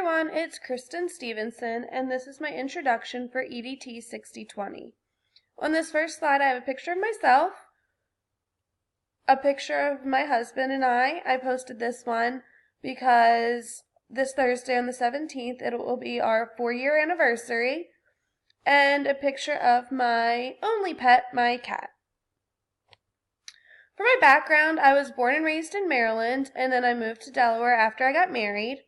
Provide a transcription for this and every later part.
everyone, it's Kristen Stevenson, and this is my introduction for EDT 6020. On this first slide, I have a picture of myself, a picture of my husband and I. I posted this one because this Thursday on the 17th, it will be our 4-year anniversary, and a picture of my only pet, my cat. For my background, I was born and raised in Maryland, and then I moved to Delaware after I got married.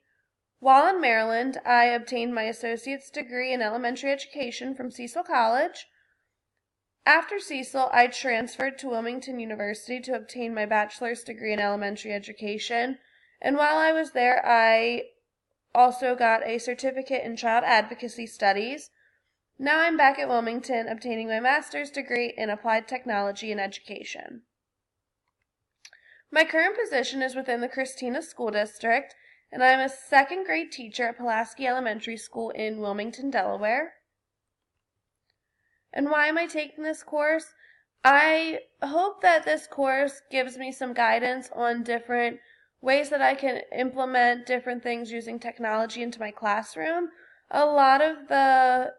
While in Maryland, I obtained my associate's degree in elementary education from Cecil College. After Cecil, I transferred to Wilmington University to obtain my bachelor's degree in elementary education. And while I was there, I also got a certificate in child advocacy studies. Now I'm back at Wilmington obtaining my master's degree in applied technology and education. My current position is within the Christina School District, and I'm a second grade teacher at Pulaski Elementary School in Wilmington, Delaware. And why am I taking this course? I hope that this course gives me some guidance on different ways that I can implement different things using technology into my classroom. A lot of the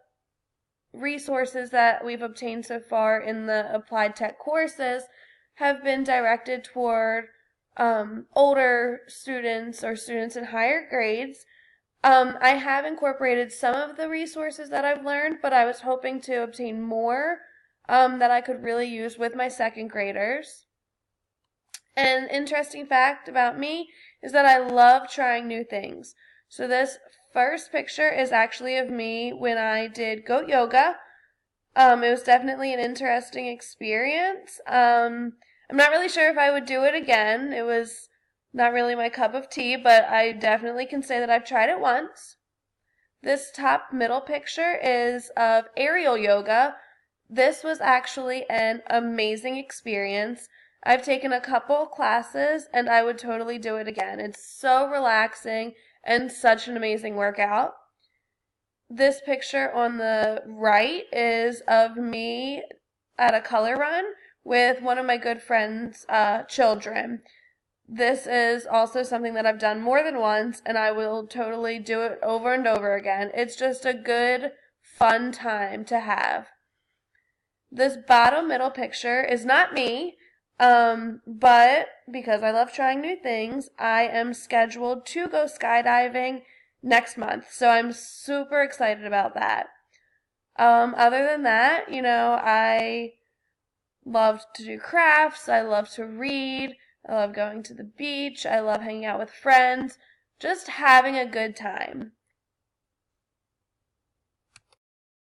resources that we've obtained so far in the applied tech courses have been directed toward older students or students in higher grades. I have incorporated some of the resources that I've learned, but I was hoping to obtain more that I could really use with my second graders. An interesting fact about me is that I love trying new things. So this first picture is actually of me when I did goat yoga. It was definitely an interesting experience. I'm not really sure if I would do it again. It was not really my cup of tea, but I definitely can say that I've tried it once. This top middle picture is of aerial yoga. This was actually an amazing experience. I've taken a couple classes and I would totally do it again. It's so relaxing and such an amazing workout. This picture on the right is of me at a color run with one of my good friend's children. This is also something that I've done more than once, and I will totally do it over and over again. It's just a good, fun time to have. This bottom middle picture is not me, but because I love trying new things, I am scheduled to go skydiving next month, so I'm super excited about that. Other than that, I love to do crafts, I love to read, I love going to the beach, I love hanging out with friends, just having a good time.